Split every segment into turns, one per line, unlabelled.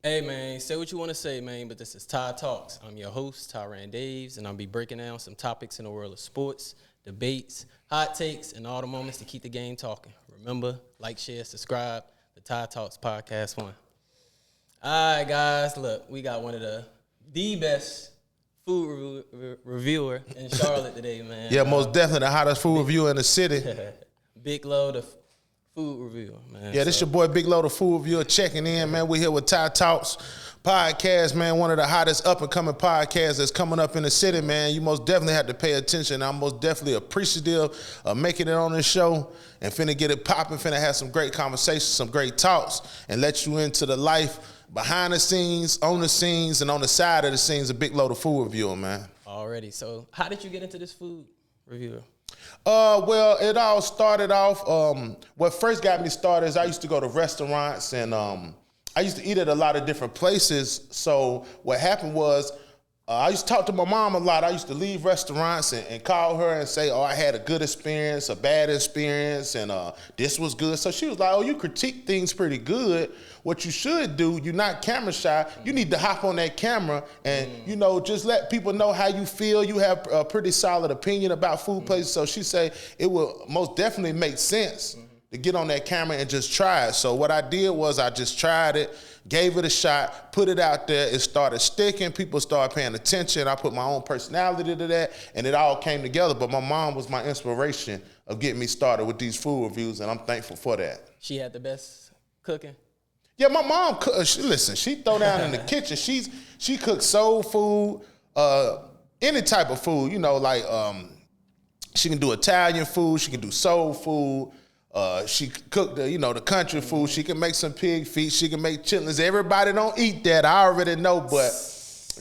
Hey, man, say what you want to say, man, but this is Tai Talks. I'm your host, Tyran Daves, and I'll be breaking down some topics in the world of sports, debates, hot takes, and all the moments to keep the game talking. Remember, like, share, subscribe. The Tai Talks podcast one. All right, guys, look, we got one of the best food reviewer in Charlotte today, man.
Yeah, most definitely the hottest food reviewer in the city.
Big Load of food reviewer, man.
Yeah, this your boy Big Load of Food Reviewer checking in, man. We're here with Tai Talks podcast, man. One of the hottest up and coming podcasts that's coming up in the city, man. You most definitely have to pay attention. I'm most definitely appreciative of making it on this show and finna get it popping, finna have some great conversations, some great talks, and let you into the life behind the scenes, on the scenes, and on the side of the scenes of Big Load of Food Reviewer, man.
Already. So how did you get into this food reviewer?
Well, it all started off, what first got me started is I used to go to restaurants and I used to eat at a lot of different places. So what happened was I used to talk to my mom a lot. I used to leave restaurants and call her and say, oh, I had a good experience, a bad experience, and this was good. So she was like, oh, you critique things pretty good. What you should do, you're not camera shy, you need to hop on that camera and, you know, just let people know how you feel. You have a pretty solid opinion about food places. So she said it will most definitely make sense to get on that camera and just try it. So what I did was I just tried it, gave it a shot, put it out there. It started sticking. People started paying attention. I put my own personality to that, and it all came together. But my mom was my inspiration of getting me started with these food reviews, and I'm thankful for that.
She had the best cooking?
Yeah, my mom, she throw down in the kitchen. She cooks soul food, any type of food, you know, like she can do Italian food, she can do soul food. She cooked the country food. She can make some pig feet. She can make chitlins. Everybody don't eat that. I already know, but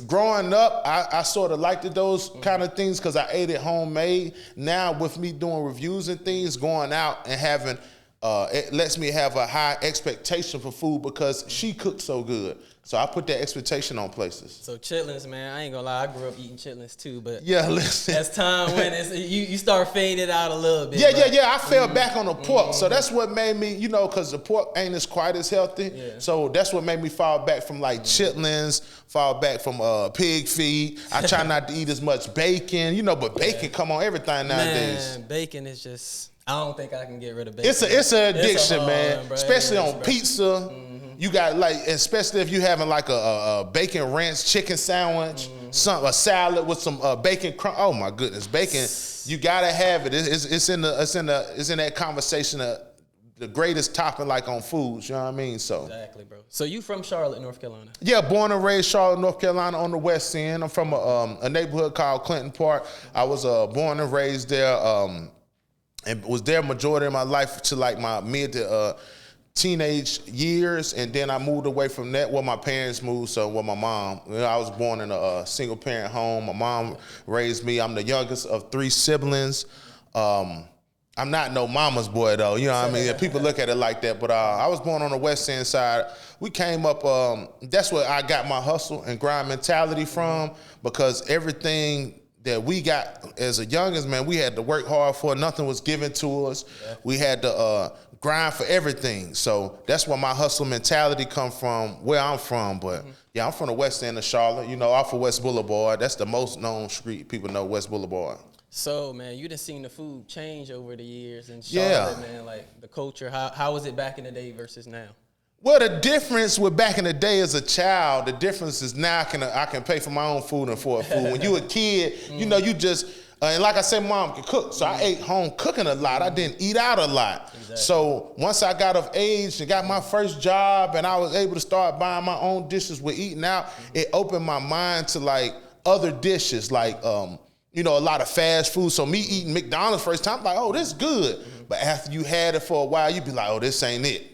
growing up, I sort of liked those kind of things because I ate it homemade. Now with me doing reviews and things, going out and having, it lets me have a high expectation for food because she cooked so good. So I put that expectation on places.
So chitlins, man, I ain't gonna lie, I grew up eating chitlins too, but
yeah, listen.
As time went, you start fading out a little bit.
Yeah, I fell back on the pork. So that's what made me, because the pork ain't as quite as healthy.
Yeah.
So that's what made me fall back from like chitlins, fall back from pig feet. I try not to eat as much bacon, but bacon come on everything nowadays.
Man, bacon is just, I don't think I can get rid of bacon.
It's an addiction, man.
One, bro.
Especially on pizza. You got especially if you having like a bacon ranch chicken sandwich, a salad with some bacon crumb. Oh my goodness, bacon! You gotta have it. It's in that conversation the greatest topping like on foods. You know what I mean? So
exactly, bro. So you from Charlotte, North Carolina?
Yeah, born and raised Charlotte, North Carolina, on the west end. I'm from a neighborhood called Clinton Park. I was born and raised there, and was there majority of my life to like my mid to teenage years, and then I moved away from that where my parents moved. So with my mom, I was born in a single parent home. My mom raised me. I'm the youngest of 3 siblings. I'm not no mama's boy though, you know what I mean? People look at it like that, but I was born on the west end side. We came up, that's where I got my hustle and grind mentality from, because everything that we got as a youngest, man, we had to work hard for. Nothing was given to us. Yeah. We had to grind for everything. So that's where my hustle mentality come from, where I'm from. But yeah, I'm from the west end of Charlotte, off of West Boulevard. That's the most known street people know, West Boulevard.
So, man, you done seen the food change over the years in Charlotte, man, like the culture. How was it back in the day versus now?
Well, the difference with back in the day as a child, the difference is now I can pay for my own food and for food. When you a kid, you just, and like I said, mom could cook. So I ate home cooking a lot. I didn't eat out a lot. Exactly. So once I got of age and got my first job and I was able to start buying my own dishes with eating out, it opened my mind to like other dishes, like, a lot of fast food. So me eating McDonald's first time, like, oh, this is good. But after you had it for a while, you be like, oh, this ain't it.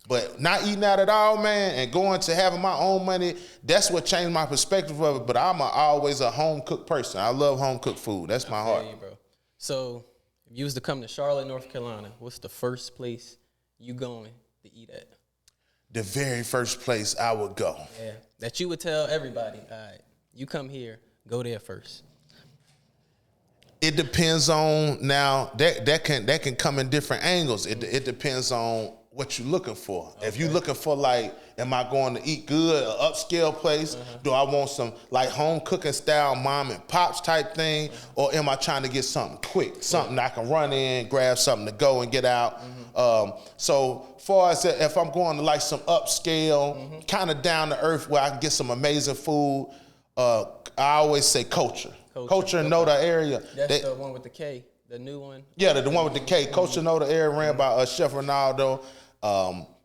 But not eating out at all, man, and going to having my own money, that's what changed my perspective of it. But I'm always a home-cooked person. I love home-cooked food. That's my heart.
You, bro. So if you was to come to Charlotte, North Carolina, what's the first place you going to eat at?
The very first place I would go.
Yeah, that you would tell everybody, all right, you come here, go there first.
It depends on, now, that can come in different angles. It depends on what you looking for. Okay. If you looking for like, am I going to eat good, an upscale place? Do I want some like home cooking style mom and pops type thing? Or am I trying to get something quick, something I can run in, grab something to go and get out? So far as if I'm going to like some upscale, kind of down to earth where I can get some amazing food, I always say Culture. Culture know the area.
That's the one with the K, the new one?
Yeah, the one with the K. Culture know the area, ran by Chef Ronaldo.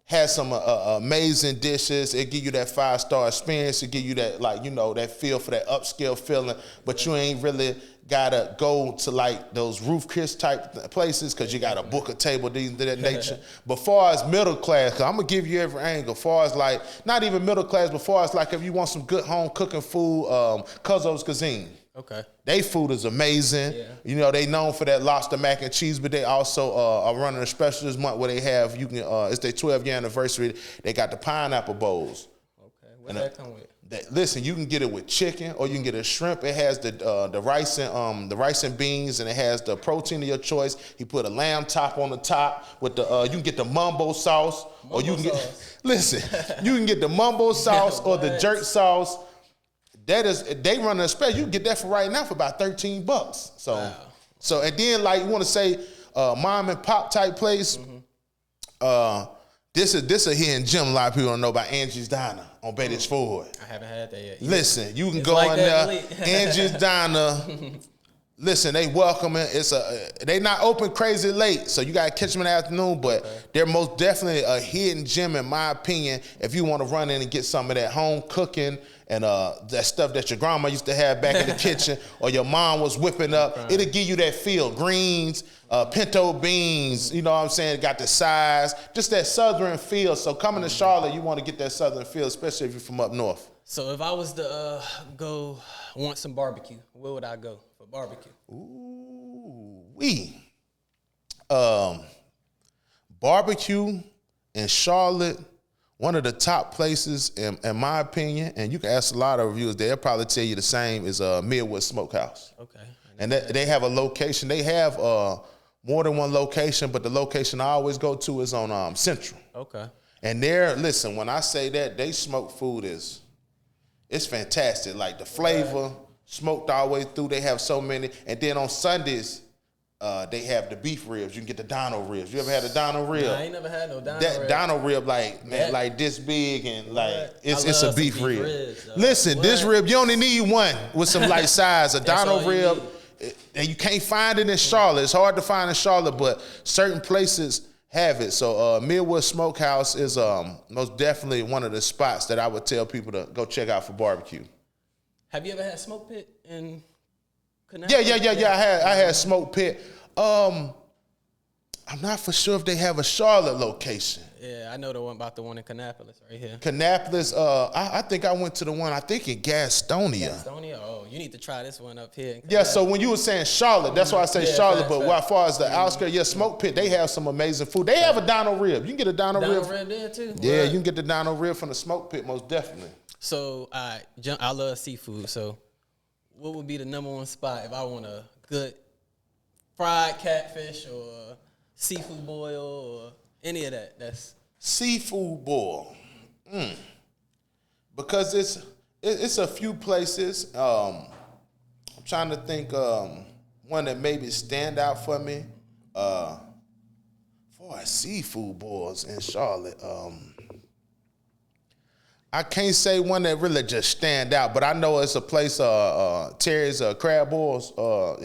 Has some amazing dishes. It give you that 5-star experience. It give you that, like, you know, that feel for that upscale feeling, but you ain't really gotta go to like those Roof Chris type places because you gotta book a table, these of that nature. But far as middle class, cause I'm gonna give you every angle. Far as like, not even middle class, but far as like if you want some good home cooking food, Cuzzo's Cuisine.
Okay.
They food is amazing. Yeah. You know, they known for that lobster mac and cheese, but they also are running a special this month where they have, you can, it's their 12-year anniversary. They got the pineapple bowls.
Okay, what that come with?
Listen, you can get it with chicken or you can get a shrimp. It has the rice and beans, and it has the protein of your choice. He put a lamb top on the top with the you can get the mumbo sauce, or you can get you can get the mumbo sauce or the jerk sauce. That is, they run a special. You can get that for right now for about $13. So, wow. So and then like you want to say mom and pop type place. This is a hidden gem. A lot of people don't know about Angie's Diner on Betty's Ford.
I haven't had that yet.
Listen, you can go like in there, Angie's Diner. Listen, they welcome it. They not open crazy late, so you gotta catch them in the afternoon. But they're most definitely a hidden gem, in my opinion. If you want to run in and get some of that home cooking and that stuff that your grandma used to have back in the kitchen, or your mom was whipping up, it'll give you that feel. Greens, pinto beans, you know what I'm saying? Got the size, just that southern feel. So coming to Charlotte, you want to get that southern feel, especially if you're from up north.
So if I was to want some barbecue, where would I go for barbecue?
Barbecue in Charlotte, one of the top places in my opinion, and you can ask a lot of reviewers, they'll probably tell you the same, is Midwood Smokehouse.
Okay.
And they have a location. They have more than one location, but the location I always go to is on Central.
Okay.
And there, listen, when I say that, they smoke food it's fantastic. Like the flavor, smoked all the way through. They have so many. And then on Sundays, they have the beef ribs. You can get the Dino ribs. You ever had a Dino rib?
Nah, I ain't never had no Dino rib.
That Dino rib, like this big, and like it's a beef rib.
Ribs,
listen, this rib, you only need one with some light size. A Dino rib, and you can't find it in Charlotte. It's hard to find in Charlotte, but certain places have it. So Midwood Smokehouse is most definitely one of the spots that I would tell people to go check out for barbecue.
Have you ever had Smoke Pit in Canal?
Yeah. I had Smoke Pit. I'm not for sure if they have a Charlotte location.
Yeah, I know the one about the one in Kannapolis right here.
Kannapolis, I think I went to the one, I think in Gastonia.
Gastonia? Oh, you need to try this one up here.
Yeah, so when you were saying Charlotte, that's why I say Charlotte, but as far as the outskirts, Smoke Pit, they have some amazing food. They have a Dino rib. You can get a Dino rib.
Dino rib there too?
Yeah, right. You can get the Dino rib from the Smoke Pit, most definitely.
So, I love seafood, so what would be the number one spot if I want a good fried catfish or seafood boil or any of that? That's
seafood boil. Because it's a few places. I'm trying to think one that maybe stand out for me. For seafood boils in Charlotte. I can't say one that really just stand out, but I know it's a place, Terry's Crab Boils.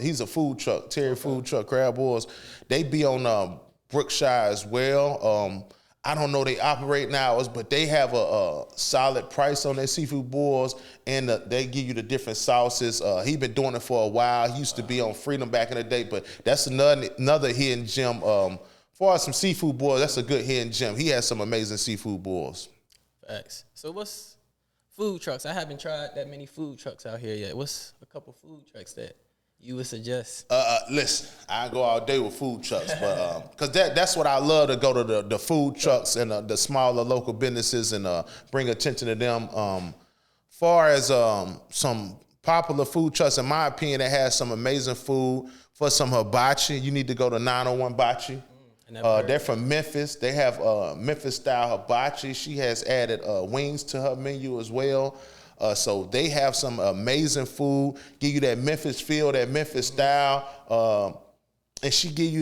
He's a food truck, Terry Food Truck Crab Boils. They be on Brookshire as well. I don't know they operating hours, but they have a solid price on their seafood boils, and they give you the different sauces. He been doing it for a while. He used to be on Freedom back in the day, but that's another hidden gem. For some seafood boils, that's a good hidden gem. He has some amazing seafood boils.
Facts. So what's food trucks? I haven't tried that many food trucks out here yet. What's a couple food trucks that you would suggest?
Listen, I go all day with food trucks, but because that's what I love, to go to the food trucks and the smaller local businesses and bring attention to them. Far as some popular food trucks, in my opinion, that has some amazing food. For some hibachi, you need to go to 901 Bachi. They're from Memphis. They have Memphis style hibachi. She has added wings to her menu as well. So they have some amazing food. Give you that Memphis feel, that Memphis style. And she give you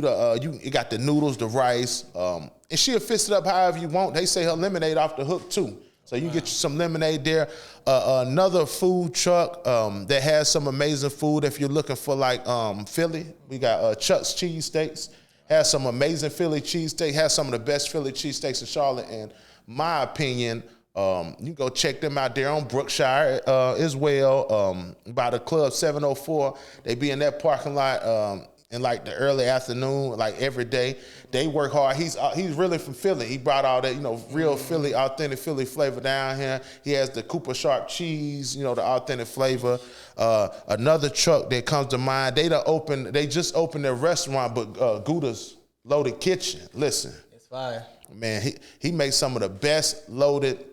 you got the noodles, the rice, and she'll fix it up however you want. They say her lemonade off the hook too. So you get you some lemonade there. Another food truck that has some amazing food. If you're looking for like Philly, we got Chuck's Cheesesteaks. Has some amazing Philly cheesesteak. Has some of the best Philly cheesesteaks in Charlotte. And my opinion, you can go check them out there on Brookshire as well. By the Club 704, they be in that parking lot in like the early afternoon, like every day. They work hard. He's really from Philly. He brought all that, real Philly, authentic Philly flavor down here. He has the Cooper Sharp cheese, the authentic flavor. Another truck that comes to mind, they just opened their restaurant, but Gouda's Loaded Kitchen. Listen.
It's fire.
Man, he makes some of the best loaded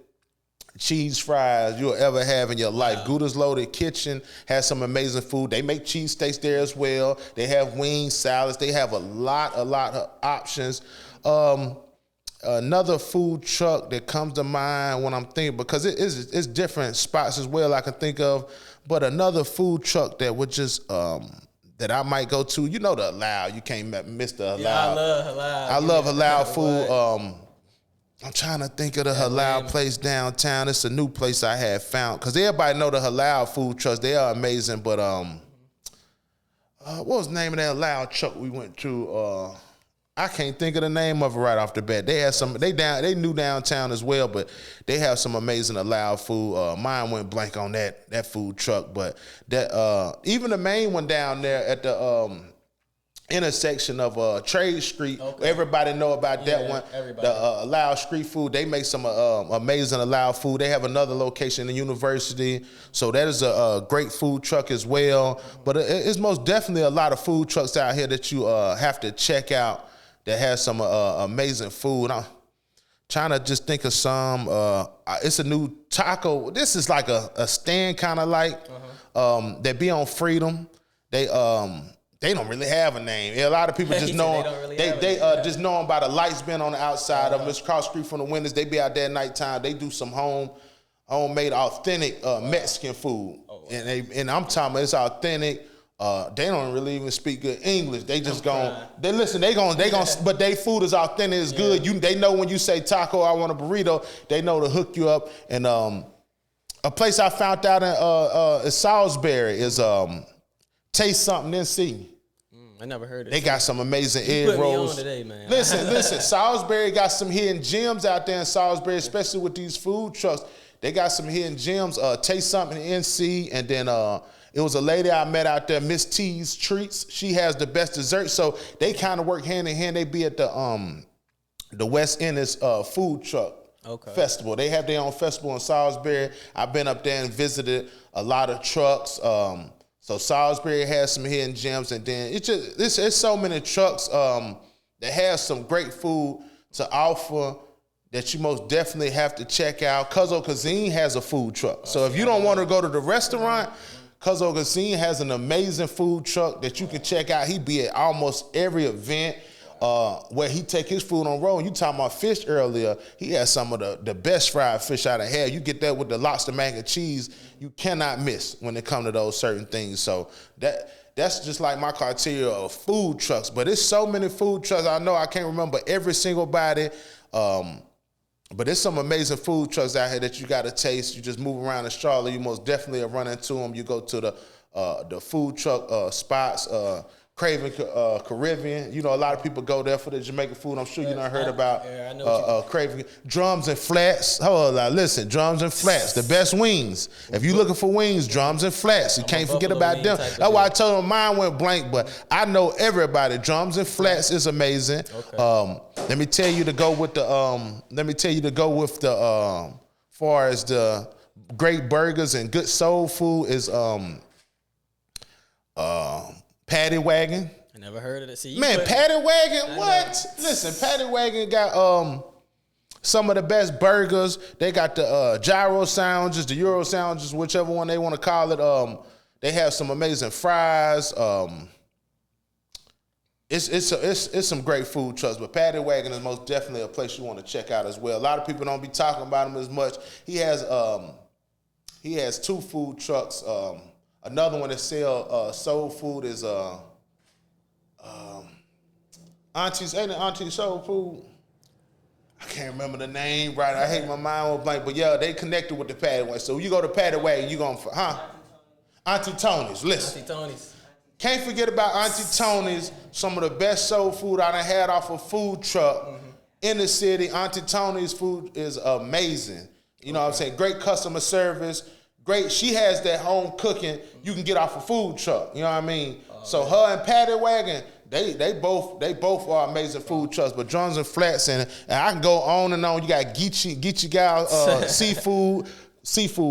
cheese fries you'll ever have in your life. Gouda's Loaded Kitchen has some amazing food. They make cheesesteaks there as well. They have wings, salads. They have a lot of options. Another food truck that comes to mind when I'm thinking, because it's different spots as well I can think of, but another food truck that would just that I might go to, the halal. You can't miss the halal.
Yeah, I love halal.
I love halal food. I'm trying to think of the halal place downtown. It's a new place I had found, because everybody know the halal food trucks. They are amazing, but what was the name of that halal truck we went to? I can't think of the name of it right off the bat. They had some. They new downtown as well, but they have some amazing halal food. Mine went blank on that food truck, but that even the main one down there at the intersection of Trade Street. Okay. Everybody know about that one. Everybody. The halal street food. They make some amazing halal food. They have another location in the university, so that is a great food truck as well. But it's most definitely a lot of food trucks out here that you have to check out that has some amazing food. I'm trying to just think of some. It's a new taco. This is like a stand kind of like they be on Freedom. They don't really have a name. A lot of people just know them. They just know them by the lights being on the outside of them. It's across the street from the windows. They be out there at nighttime. They do some homemade, authentic Mexican food, and I'm talking about it's authentic. They don't really even speak good English. They just but their food is authentic. It's good. They know when you say taco, I want a burrito. They know to hook you up. And a place I found out in Salisbury is Taste Something NC.
I never heard it.
They got some amazing egg rolls.
On today, man.
Listen. Salisbury got some hidden gems out there in Salisbury, especially with these food trucks. They got some hidden gems. Taste Something NC, and then it was a lady I met out there, Miss T's Treats. She has the best dessert. So they kind of work hand in hand. They be at the West Ennis food truck festival. They have their own festival in Salisbury. I've been up there and visited a lot of trucks. So Salisbury has some hidden gems, and then it's so many trucks that have some great food to offer that you most definitely have to check out. Cuzzo Cuisine has a food truck. So if you don't want to go to the restaurant, Cuzzo Cuisine has an amazing food truck that you can check out. He be at almost every event where he take his food on road. You talking about fish earlier. He has some of the best fried fish I done had. You get that with the lobster mac and cheese, you cannot miss when it come to those certain things. So that's just like my criteria of food trucks. But it's so many food trucks. I know I can't remember every single body. But there's some amazing food trucks out here that you got to taste. You just move around in Charlotte, you most definitely will run into them. You go to the food truck spots, Craven Caribbean. A lot of people go there for the Jamaican food. I'm sure you done heard about Craven. Drums and Flats. Hold on, listen, Drums and Flats, the best wings. If you looking for wings, Drums and Flats. You can't forget about them. That's why I told them mine went blank, but I know everybody. Drums and Flats is amazing. Okay. Let me tell you to go with the far as the great burgers and good soul food is Paddy Wagon.
I never heard of it. See,
Paddy Wagon, what? Listen, Paddy Wagon got some of the best burgers. They got the gyro sandwiches, the Euro sandwiches, whichever one they want to call it. They have some amazing fries. It's some great food trucks, but Paddy Wagon is most definitely a place you want to check out as well. A lot of people don't be talking about him as much. He has 2 food trucks. Another one that sell soul food is Auntie's. Ain't it Auntie's Soul Food? I can't remember the name right. I hate my mind on blank, but yeah, they connected with the Paddy Wagon. So you go to Paddy Wagon, you going Auntie Tony's. Listen.
Auntie Tony's.
Can't forget about Auntie Tony's, some of the best soul food I done had off a food truck in the city. Auntie Tony's food is amazing. You know what I'm saying? Great customer service. Great. She has that home cooking you can get off a food truck. You know what I mean? So her and Paddy Wagon, they both are amazing food trucks. But Drums and Flats, and I can go on and on. You got Geechee Gal seafood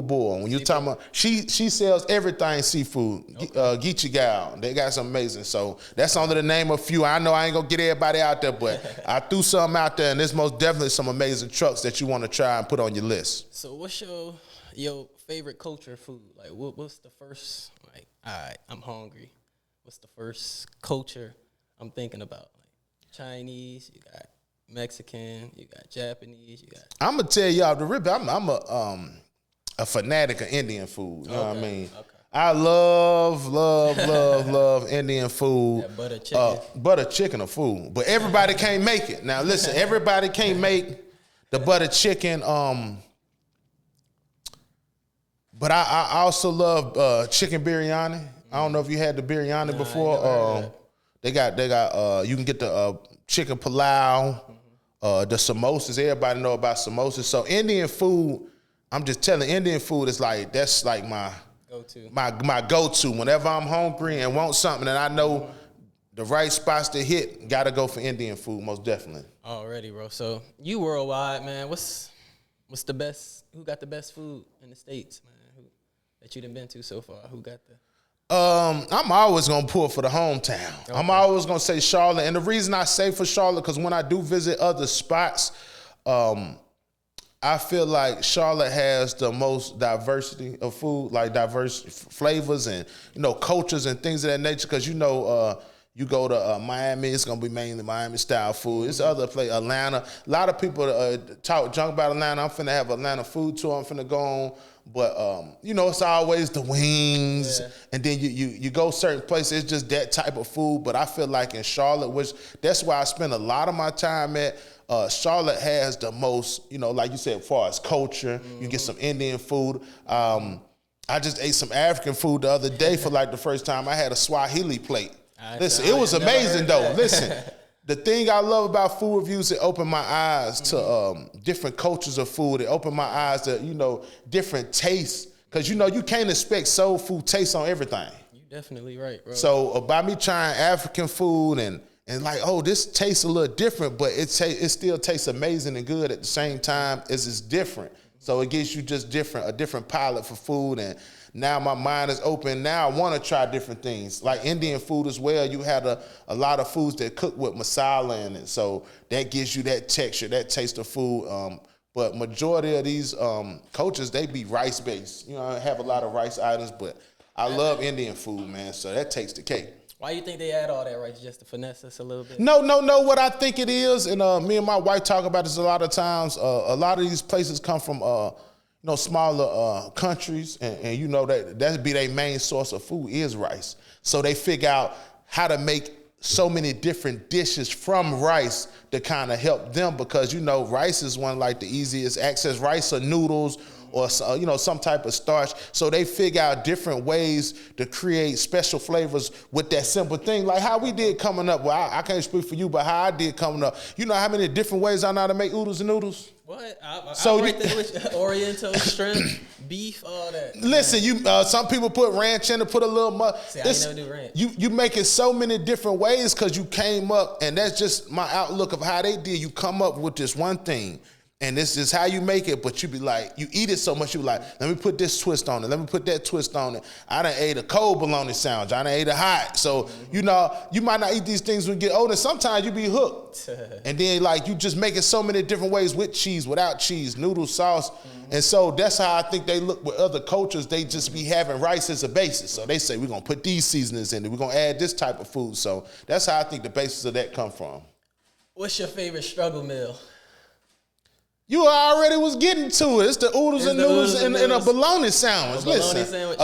bowl. When you're talking about, she sells everything seafood. Geechee Gal, they got some amazing. So that's only the name of a few. I know I ain't gonna get everybody out there, but I threw some out there, and there's most definitely some amazing trucks that you want to try and put on your list.
So what's your favorite culture food? Like what's the first, like, all right, I'm hungry. What's the first culture I'm thinking about? Like Chinese, you got Mexican, you got Japanese, you got.
I'm gonna tell y'all the rip. I'm a fanatic of Indian food. You know what I mean? Okay. I love Indian food.
That butter chicken.
Butter chicken or food. But everybody can't make it. Now listen, everybody can't make the butter chicken. But I also love chicken biryani. I don't know if you had the biryani before. They got you can get the chicken palau, the samosas. Everybody know about samosas. So Indian food, I'm just telling, Indian food is that's like my go-to. My go-to. Whenever I'm hungry and want something and I know the right spots to hit, gotta go for Indian food, most definitely.
Already, bro. So you worldwide, man. What's the best? Who got the best food in the States, man? That you done been to so far? Who got the?
I'm always gonna pull for the hometown. Okay. I'm always gonna say Charlotte, and the reason I say for Charlotte, because when I do visit other spots, I feel like Charlotte has the most diversity of food, like diverse flavors and cultures and things of that nature. Because you go to Miami, it's gonna be mainly Miami style food. It's other place, Atlanta. A lot of people talk junk about Atlanta. I'm finna have Atlanta food tour. I'm finna go on. But it's always the wings, and then you go certain places. It's just that type of food. But I feel like in Charlotte, which that's why I spend a lot of my time at. Charlotte has the most, like you said, as far as culture. You get some Indian food. I just ate some African food the other day for like the first time. I had a Swahili plate. Listen, it was amazing though. Listen. The thing I love about food reviews, it opened my eyes to different cultures of food. It opened my eyes to, different tastes. Because, you can't expect soul food taste on everything.
You're definitely right, bro.
So by me trying African food and like, oh, this tastes a little different, but it still tastes amazing and good at the same time as it's different. So it gives you just a different palate for food. And now my mind is open. Now I want to try different things. Like Indian food as well. You had a lot of foods that cook with masala in it. So that gives you that texture, that taste of food. But majority of these cultures, they be rice-based. I have a lot of rice items, but I love Indian food, man. So that takes the cake.
Why you think they add all that rice, just to finesse us a little bit?
No. What I think it is, and me and my wife talk about this a lot of times. A lot of these places come from smaller countries, and that'd be their main source of food is rice. So they figure out how to make so many different dishes from rice to kind of help them, because rice is one like the easiest access. Rice or noodles or some type of starch. So they figure out different ways to create special flavors with that simple thing. Like how we did coming up. Well, I can't speak for you, but how I did coming up. You know how many different ways I know how to make oodles and noodles?
What? I right there with Oriental, shrimp, beef, all that.
Listen, some people put ranch in to put a little
See, I never do ranch.
You make it so many different ways because you came up, and that's just my outlook of how they did. You come up with this one thing. And this is how you make it, but you be like, you eat it so much, you be like, let me put this twist on it. Let me put that twist on it. I done ate a cold bologna sandwich. I done ate a hot. So, you know, you might not eat these things when you get older. Sometimes you be hooked. And then, like, you just make it so many different ways with cheese, without cheese, noodle sauce. And so that's how I think they look with other cultures. They just be having rice as a basis. So they say, we're going to put these seasonings in it. We're going to add this type of food. So that's how I think the basis of that come from.
What's your favorite struggle meal?
You already was getting to it. It's the oodles and noodles in a bologna sandwich.
Sandwich.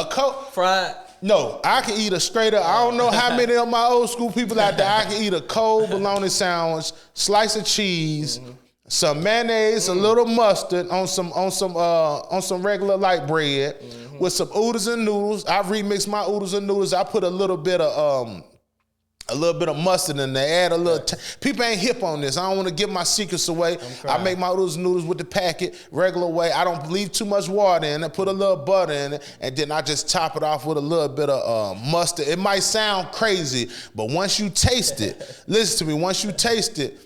Fried?
No, I can eat a straight up. I don't know how many of my old school people out there. I can eat a cold bologna sandwich, slice of cheese, some mayonnaise, a little mustard on some regular light bread with some oodles and noodles. I remix my oodles and noodles. I put a little bit of mustard in there, add a little. People ain't hip on this. I don't want to give my secrets away. I make my oodles and noodles with the packet, regular way. I don't leave too much water in it, put a little butter in it, and then I just top it off with a little bit of mustard. It might sound crazy, but once you taste it, listen to me, once you taste it,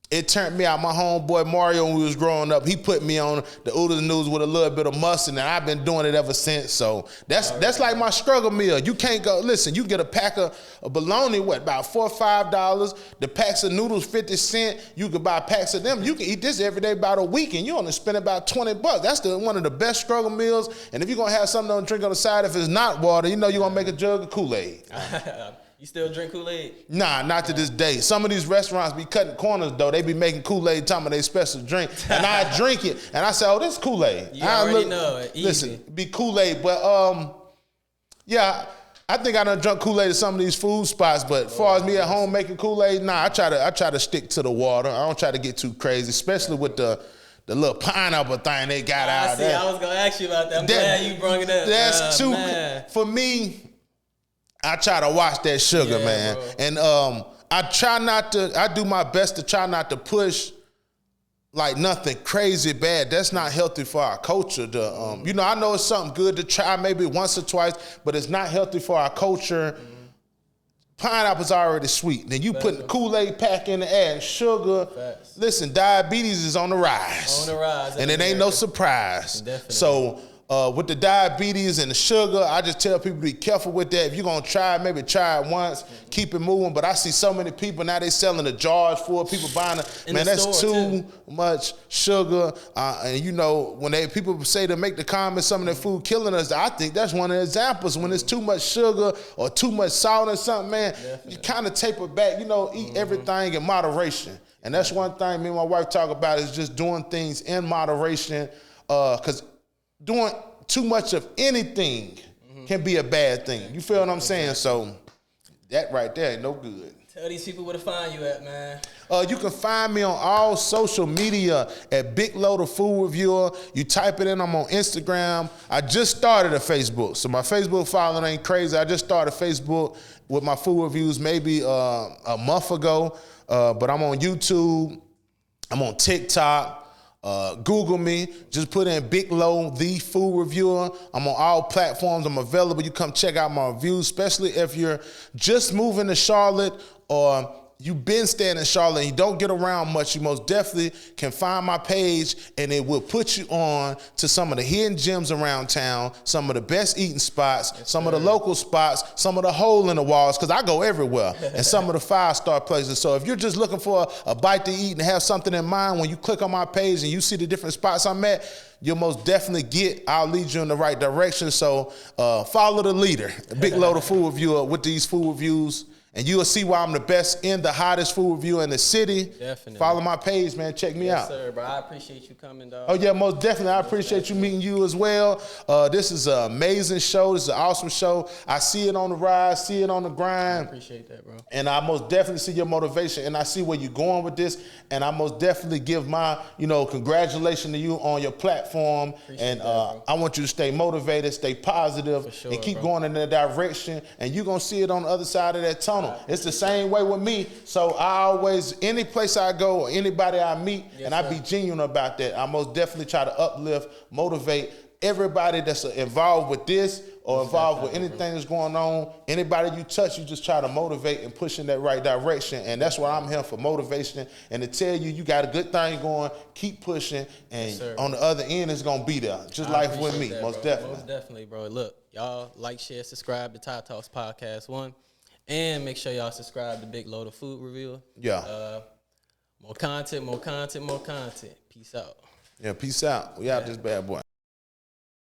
it turned me out. My homeboy Mario, when we was growing up, he put me on the oodles and noodles with a little bit of mustard, and I've been doing it ever since. So that's like my struggle meal. You can't go, listen, you get a pack of bologna, about $4 or $5. The packs of noodles, 50 cents. You can buy packs of them. You can eat this every day about a week, and you only spend about $20. That's one of the best struggle meals. And if you're going to have something to drink on the side, if it's not water, you know you're going to make a jug of Kool-Aid.
You still drink Kool-Aid?
Nah, not to this day. Some of these restaurants be cutting corners, though. They be making Kool-Aid, talking about their special drink. And I drink it, and I say, oh, this is Kool-Aid.
You already know it. Easy.
Listen, be Kool-Aid. But, yeah, I think I done drunk Kool-Aid at some of these food spots. But as far as me at home making Kool-Aid, nah, I try to stick to the water. I don't try to get too crazy, especially with the little pineapple thing they got out there.
I was going to ask you about that. I'm glad you brought it up.
That's too, for me, I try to watch that sugar, man. Bro. And I do my best to try not to push like nothing crazy bad. That's not healthy for our culture. You know, I know it's something good to try maybe once or twice, but it's not healthy for our culture. Pineapple's already sweet. Then you put the Kool-Aid pack in the air and sugar. Facts. Listen, diabetes is on the rise. On the rise. And it ain't no surprise. Definitely. So with the diabetes and the sugar, I just tell people to be careful with that. If you're going to try it, maybe try it once, keep it moving. But I see so many people now, they selling the jars full. People buying it. Man, that's too much sugar. And, you know, when people say to make the comments, some of their food killing us, I think that's one of the examples. When it's too much sugar or too much salt or something, man, you kind of taper back. You know, eat everything in moderation. And that's one thing me and my wife talk about is just doing things in moderation. Because doing too much of anything can be a bad thing. You feel what I'm saying? So that right there ain't no good.
Tell these people where to find you at, man.
You can find me on all social media at Big Loader Food Reviewer. You type it in, I'm on Instagram. I just started a Facebook, so my Facebook following ain't crazy. I just started Facebook with my food reviews maybe a month ago, but I'm on YouTube. I'm on TikTok. Google me, just put in Big Low, the food reviewer. I'm on all platforms. I'm available. You come check out my reviews, especially if you're just moving to Charlotte or you've been staying in Charlotte and you don't get around much. You most definitely can find my page and it will put you on to some of the hidden gems around town, some of the best eating spots, some of the local spots, some of the hole in the walls, because I go everywhere, and some of the 5-star places. So if you're just looking for a bite to eat and have something in mind, when you click on my page and you see the different spots I'm at, you'll most definitely I'll lead you in the right direction. So follow the leader, Big Loader Food Reviewer, with these food reviews. And you'll see why I'm the best in the hottest food reviewer in the city. Definitely. Follow my page, man. Check me out.
Yes, sir, bro. I appreciate you coming, dog.
Oh, yeah, most definitely. I appreciate you meeting you as well. This is an amazing show. This is an awesome show. I see it on the rise, see it on the grind.
I appreciate that, bro.
And I most definitely see your motivation, and I see where you're going with this. And I most definitely give my, congratulations to you on your platform. Appreciate that, I want you to stay motivated, stay positive, sure, and keep going in that direction. And you're going to see it on the other side of that tunnel. It's the same way with me. So I always, any place I go or anybody I meet, and I be genuine about that, I most definitely try to uplift, motivate everybody that's involved with this, or involved with anything that's going on, anybody you touch, you just try to motivate and push in that right direction. And that's why I'm here for motivation and to tell you, you got a good thing going, keep pushing, and on the other end, it's going to be there. Just like with me, most definitely.
Most definitely, bro. Look, y'all like, share, subscribe to Tai Talks Podcast 1. And make sure y'all subscribe to Big Load of Food Review.
Yeah.
More content, more content, more content. Peace out.
Yeah, peace out. We out this bad boy.